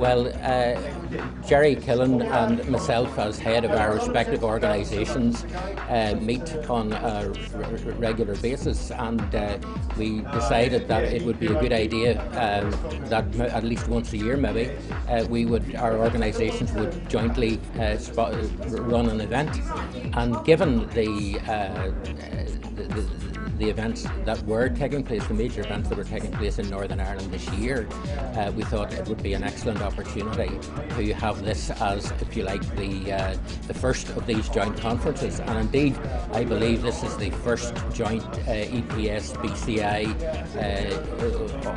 Well, Jerry Killen and myself, as head of our respective organisations, meet on a regular basis, and we decided that it would be a good idea that at least once a year, maybe, our organisations would jointly run an event. And given the events that were taking place, the major events that were taking place in Northern Ireland this year, we thought it would be an excellent opportunity to have this as, if you like, the first of these joint conferences. And indeed, I believe this is the first joint EPS BCI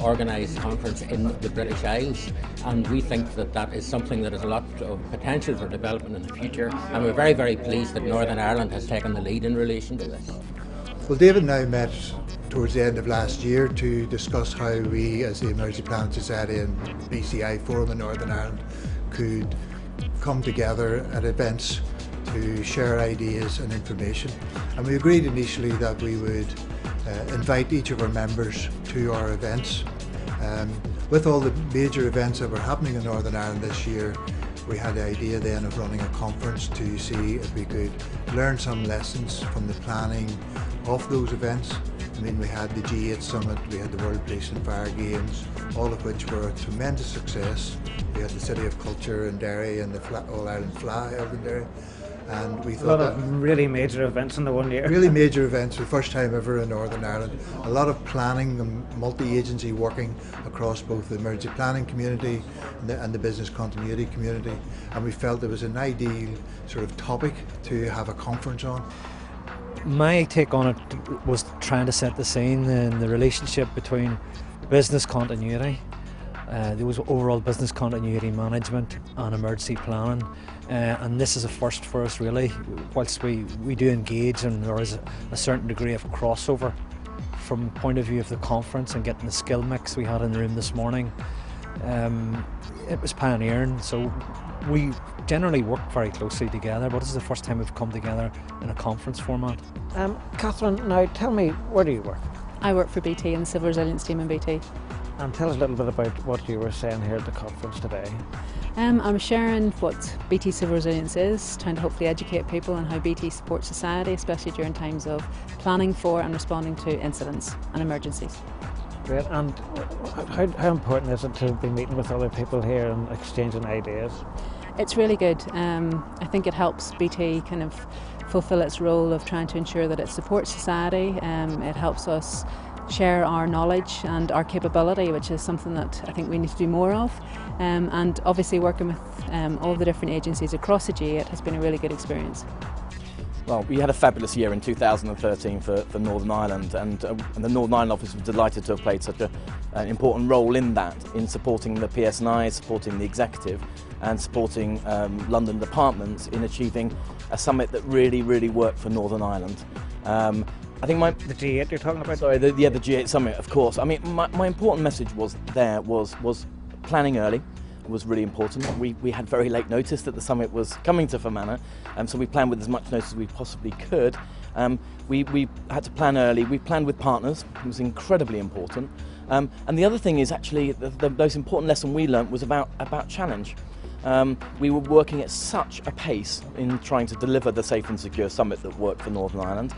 organised conference in the British Isles, and we think that that is something that has a lot of potential for development in the future, and we're very, very pleased that Northern Ireland has taken the lead in relation to this. Well, David and I met towards the end of last year to discuss how we, as the Emergency Planning Society and BCI Forum in Northern Ireland, could come together at events to share ideas and information. And we agreed initially that we would invite each of our members to our events. With all the major events that were happening in Northern Ireland this year, we had the idea then of running a conference to see if we could learn some lessons from the planning of those events. I mean, we had the G8 Summit, we had the World Police and Fire Games, all of which were a tremendous success. We had the City of Culture in Derry and the All Ireland Fly held in Derry. And we thought a lot of really major events in the one year. Really major events, for the first time ever in Northern Ireland. A lot of planning and multi-agency working across both the emergency planning community and the business continuity community. And we felt it was an ideal sort of topic to have a conference on. My take on it was trying to set the scene in the relationship between business continuity, there was overall business continuity management and emergency planning, and this is a first for us really. Whilst we do engage and there is a certain degree of crossover from the point of view of the conference and getting the skill mix we had in the room this morning, it was pioneering. So we generally work very closely together, but this is the first time we've come together in a conference format. Catherine, now tell me, where do you work? I work for BT and the Civil Resilience team in BT. And tell us a little bit about what you were saying here at the conference today. I'm sharing what BT Civil Resilience is, trying to hopefully educate people on how BT supports society, especially during times of planning for and responding to incidents and emergencies. Great. And how important is it to be meeting with other people here and exchanging ideas? It's really good. I think it helps BT kind of fulfil its role of trying to ensure that it supports society. It helps us share our knowledge and our capability, which is something that I think we need to do more of. And obviously working with all the different agencies across the G8 has been a really good experience. Well, we had a fabulous year in 2013 for Northern Ireland, and the Northern Ireland office was delighted to have played such an important role in that, in supporting the PSNI, supporting the executive and supporting London departments in achieving a summit that really, really worked for Northern Ireland. I think the G8 you're talking about? Sorry, the G8 summit, of course. I mean, my important message was planning early was really important. We had very late notice that the summit was coming to Fermanagh, so we planned with as much notice as we possibly could. We had to plan early. We planned with partners. It was incredibly important. And the other thing is actually the most important lesson we learnt was about challenge. We were working at such a pace in trying to deliver the safe and secure summit that worked for Northern Ireland,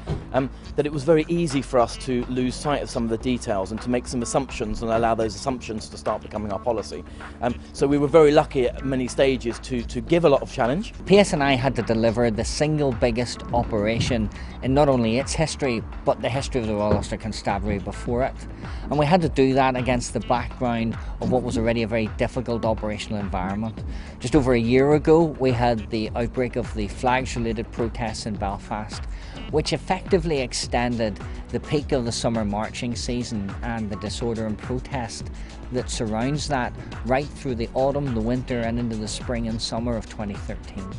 that it was very easy for us to lose sight of some of the details and to make some assumptions and allow those assumptions to start becoming our policy. So we were very lucky at many stages to give a lot of challenge. PSNI had to deliver the single biggest operation in not only its history, but the history of the Royal Ulster Constabulary before it. And we had to do that against the background of what was already a very difficult operational environment. Just over a year ago, we had the outbreak of the flags-related protests in Belfast, which effectively extended the peak of the summer marching season and the disorder and protest that surrounds that right through the autumn, the winter and into the spring and summer of 2013.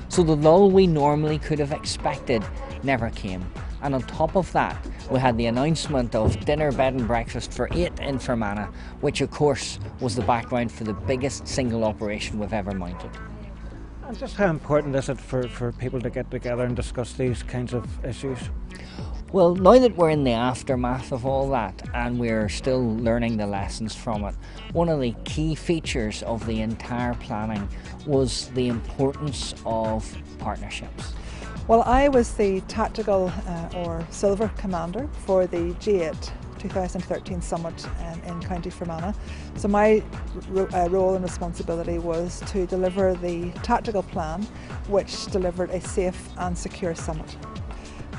So the lull we normally could have expected never came. And on top of that, we had the announcement of dinner, bed and breakfast for 8 in Fermanagh, which of course was the background for the biggest single operation we've ever mounted. And just how important is it for people to get together and discuss these kinds of issues? Well, now that we're in the aftermath of all that and we're still learning the lessons from it, one of the key features of the entire planning was the importance of partnerships. Well, I was the tactical or silver commander for the G8 2013 summit in County Fermanagh. So my role and responsibility was to deliver the tactical plan which delivered a safe and secure summit.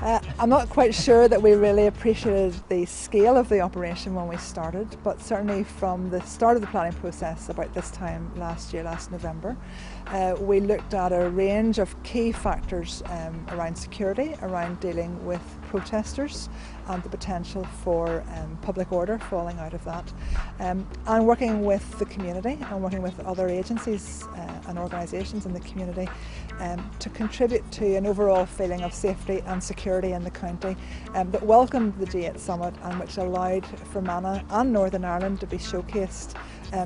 I'm not quite sure that we really appreciated the scale of the operation when we started, but certainly from the start of the planning process about this time last year, last November, we looked at a range of key factors around security, around dealing with protesters and the potential for public order falling out of that, and working with the community and working with other agencies and organisations in the community to contribute to an overall feeling of safety and security in the county that welcomed the G8 summit and which allowed Fermanagh and Northern Ireland to be showcased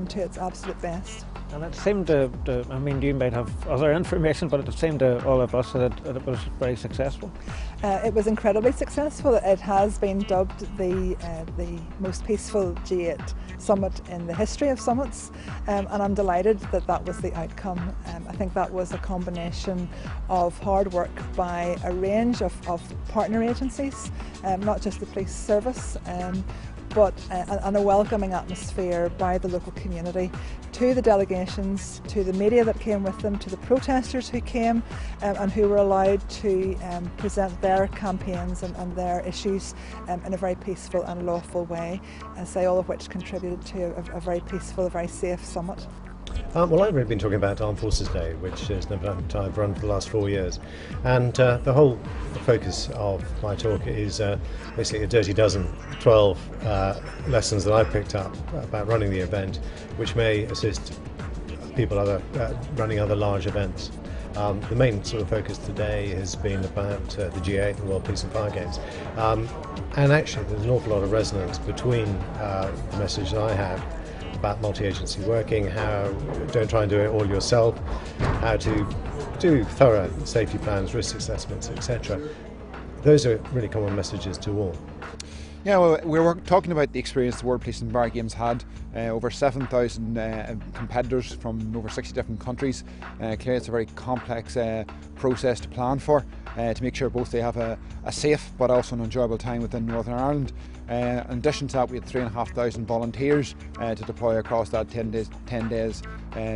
to its absolute best. And it seemed to, I mean, you might have other information, but it seemed to all of us that it was very successful. It was incredibly successful. It has been dubbed the most peaceful G8 summit in the history of summits, and I'm delighted that that was the outcome. I think that was a combination of hard work by a range of partner agencies, not just the police service, but and a welcoming atmosphere by the local community to the delegations, to the media that came with them, to the protesters who came and who were allowed to present their campaigns and their issues in a very peaceful and lawful way, and say all of which contributed to a very peaceful, a very safe summit. Well, I've really been talking about Armed Forces Day, which is an event I've run for the last 4 years, and the whole focus of my talk is basically a dirty dozen, 12 lessons that I've picked up about running the event, which may assist people running other large events. The main sort of focus today has been about the G8, the World Peace and Fire Games, and actually there's an awful lot of resonance between the message that I have about multi-agency working, how don't try and do it all yourself, how to do thorough safety plans, risk assessments, etc. Those are really common messages to all. Yeah, well, we were talking about the experience the World Police and Fire Games had. Over 7,000 competitors from over 60 different countries. Clearly it's a very complex process to plan for, to make sure both they have a safe but also an enjoyable time within Northern Ireland. In addition to that, we had 3,500 volunteers to deploy across that 10 days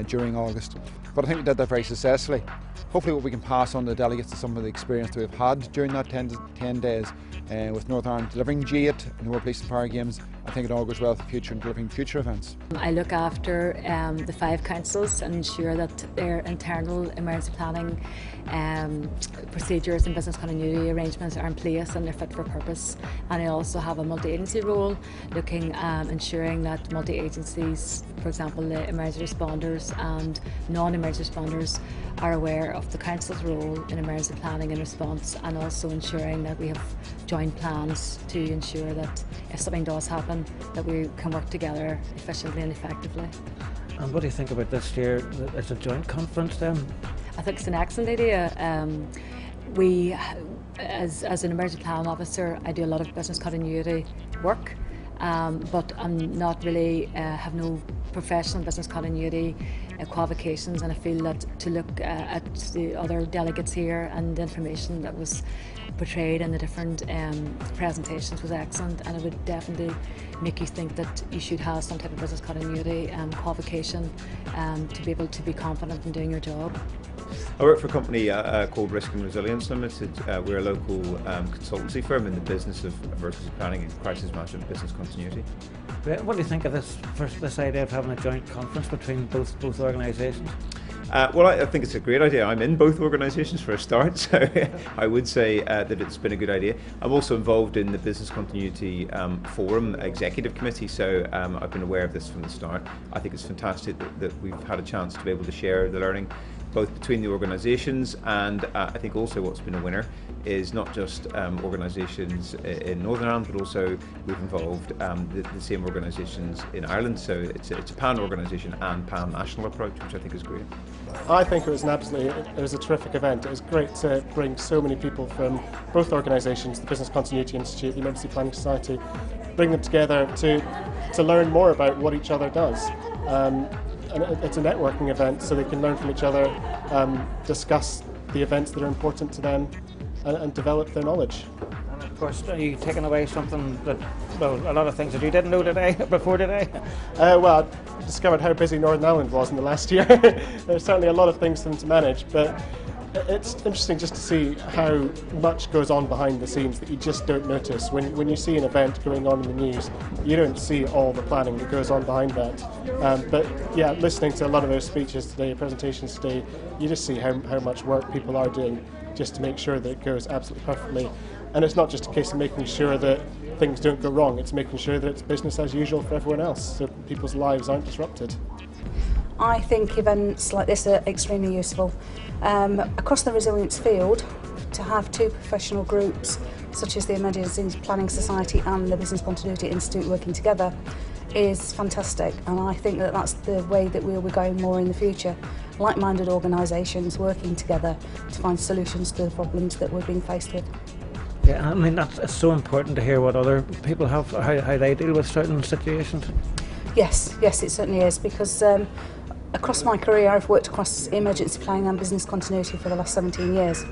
during August. But I think we did that very successfully. Hopefully what we can pass on to the delegates is some of the experience that we've had during that 10 days with Northern Ireland delivering G8 and the World Police and Fire Games. I think it all goes well for the future and delivering future events. I look after the 5 councils and ensure that their internal emergency planning procedures and business continuity arrangements are in place and they're fit for purpose. And I also have a multi-agency role, ensuring that multi-agencies, for example the emergency responders and non-emergency responders, are aware of the council's role in emergency planning and response, and also ensuring that we have joint plans to ensure that if something does happen, that we can work together efficiently and effectively. And what do you think about this year as a joint conference then? I think it's an excellent idea. As an emergency plan officer, I do a lot of business continuity work, but I'm not really, have no professional business continuity qualifications, and I feel that to look at the other delegates here and the information that was portrayed in the different presentations was excellent, and it would definitely make you think that you should have some type of business continuity qualification to be able to be confident in doing your job. I work for a company called Risk and Resilience Limited. We're a local consultancy firm in the business of emergency planning and crisis management business continuity. What do you think of this idea of having a joint conference between both organisations? Well, I think it's a great idea. I'm in both organisations for a start, so I would say that it's been a good idea. I'm also involved in the Business Continuity Forum Executive Committee, so I've been aware of this from the start. I think it's fantastic that we've had a chance to be able to share the learning both between the organisations, and I think also what's been a winner is not just organisations in Northern Ireland, but also we've involved the same organisations in Ireland, so it's a pan-organisation and pan-national approach, which I think is great. I think it was a terrific event. It was great to bring so many people from both organisations, the Business Continuity Institute, the Emergency Planning Society, bring them together to learn more about what each other does. And it's a networking event, so they can learn from each other, discuss the events that are important to them, and develop their knowledge. And of course, are you taking away something that, well, a lot of things that you didn't know today, before today? Well, I discovered how busy Northern Ireland was in the last year. There's certainly a lot of things for them to manage, but it's interesting just to see how much goes on behind the scenes that you just don't notice. When you see an event going on in the news, you don't see all the planning that goes on behind that. But yeah, listening to a lot of those speeches today, presentations today, you just see how much work people are doing just to make sure that it goes absolutely perfectly. And it's not just a case of making sure that things don't go wrong, it's making sure that it's business as usual for everyone else, so people's lives aren't disrupted. I think events like this are extremely useful. Across the resilience field, to have two professional groups such as the Emergency Planning Society and the Business Continuity Institute working together is fantastic, and I think that that's the way that we'll be going more in the future. Like-minded organisations working together to find solutions to the problems that we're being faced with. Yeah, I mean, it's so important to hear what other people have, how they deal with certain situations. Yes, it certainly is, because across my career I've worked across emergency planning and business continuity for the last 17 years.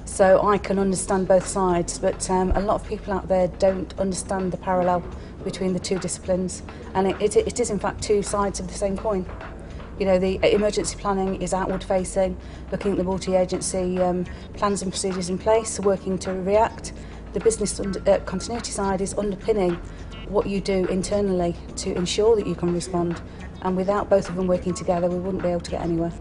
So I can understand both sides, but a lot of people out there don't understand the parallel between the two disciplines, and it is in fact two sides of the same coin. You know, the emergency planning is outward facing, looking at the multi-agency plans and procedures in place, working to react. The business continuity side is underpinning what you do internally to ensure that you can respond, and without both of them working together we wouldn't be able to get anywhere.